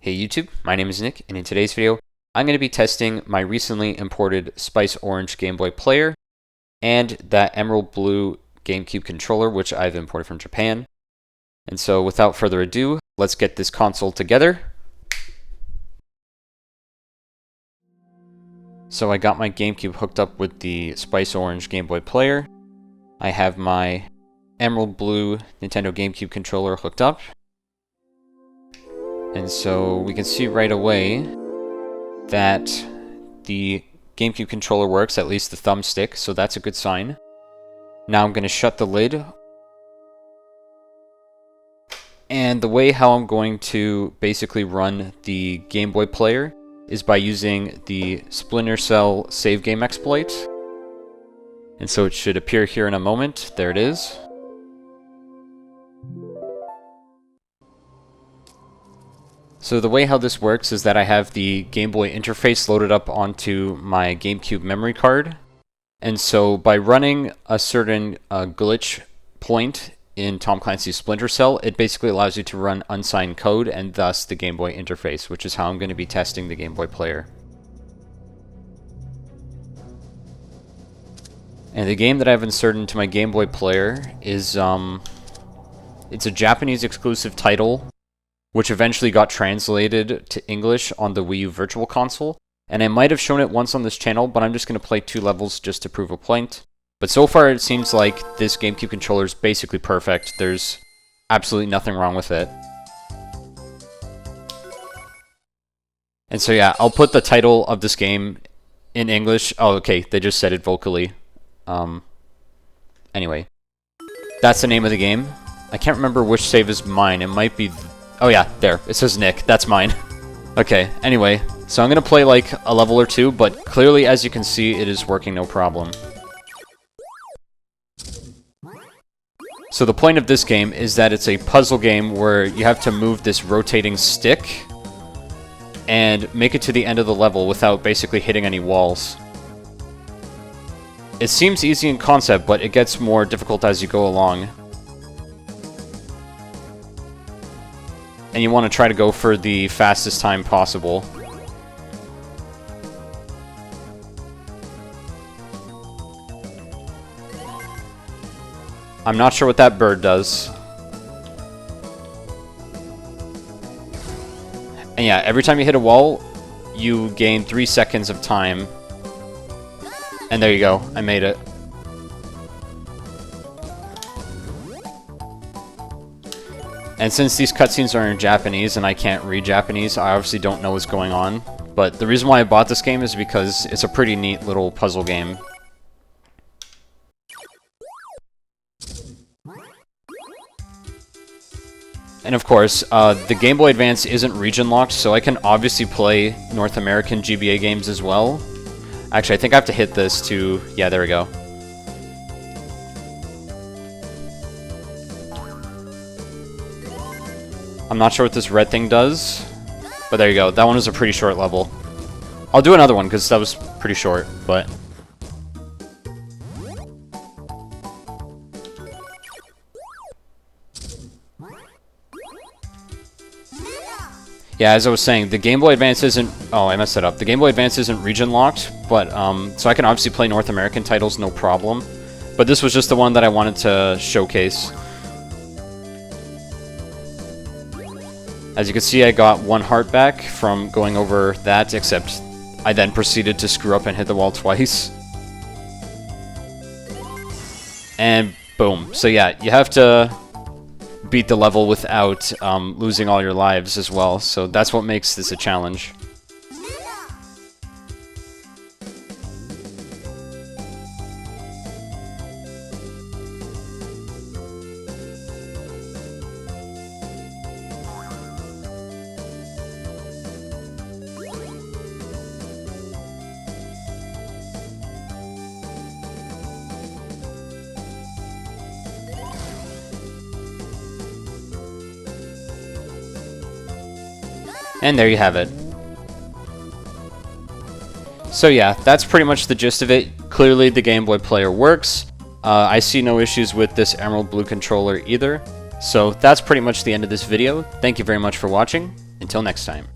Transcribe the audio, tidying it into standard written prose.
Hey YouTube, my name is Nick, and in today's video, I'm going to be testing my recently imported Spice Orange Game Boy player and that Emerald Blue GameCube controller, which I've imported from Japan. And so without further ado, let's get this console together. So I got my GameCube hooked up with the Spice Orange Game Boy player. I have my Emerald Blue Nintendo GameCube controller hooked up. And so we can see right away that the GameCube controller works, at least the thumbstick, so that's a good sign. Now I'm going to shut the lid. And the way how I'm going to basically run the Game Boy player is by using the Splinter Cell save game exploit. And so it should appear here in a moment. There it is. So the way how this works is that I have the Game Boy interface loaded up onto my GameCube memory card. And so by running a certain glitch point in Tom Clancy's Splinter Cell, it basically allows you to run unsigned code and thus the Game Boy interface, which is how I'm going to be testing the Game Boy player. And the game that I've inserted into my Game Boy player is, it's a Japanese exclusive title, which eventually got translated to English on the Wii U Virtual Console. And I might have shown it once on this channel, but I'm just going to play 2 levels just to prove a point. But so far it seems like this GameCube controller is basically perfect. There's absolutely nothing wrong with it. And so yeah, I'll put the title of this game in English. Oh, okay, they just said it vocally. Anyway, that's the name of the game. I can't remember which save is mine. It might be... Oh yeah, there. It says Nick. That's mine. Okay, anyway. So I'm going to play like a level or 2, but clearly, as you can see, it is working no problem. So the point of this game is that it's a puzzle game where you have to move this rotating stick and make it to the end of the level without basically hitting any walls. It seems easy in concept, but it gets more difficult as you go along. And you want to try to go for the fastest time possible. I'm not sure what that bird does. And yeah, every time you hit a wall, you gain 3 seconds of time. And there you go, I made it. And since these cutscenes are in Japanese and I can't read Japanese, I obviously don't know what's going on. But the reason why I bought this game is because it's a pretty neat little puzzle game. And of course, the Game Boy Advance isn't region locked, so I can obviously play North American GBA games as well. Actually, I think I have to hit this to... Yeah, there we go. I'm not sure what this red thing does, but there you go. That one was a pretty short level. I'll do another one because that was pretty short, but... Yeah, as I was saying, the Game Boy Advance isn't... Oh, I messed it up. The Game Boy Advance isn't region locked, but, so I can obviously play North American titles, no problem. But this was just the one that I wanted to showcase. As you can see, I got 1 heart back from going over that, except I then proceeded to screw up and hit the wall twice. And boom. So yeah, you have to beat the level without losing all your lives as well, so that's what makes this a challenge. And there you have it. So yeah, that's pretty much the gist of it. Clearly the Game Boy player works. I see no issues with this Emerald Blue controller either. So that's pretty much the end of this video. Thank you very much for watching. Until next time.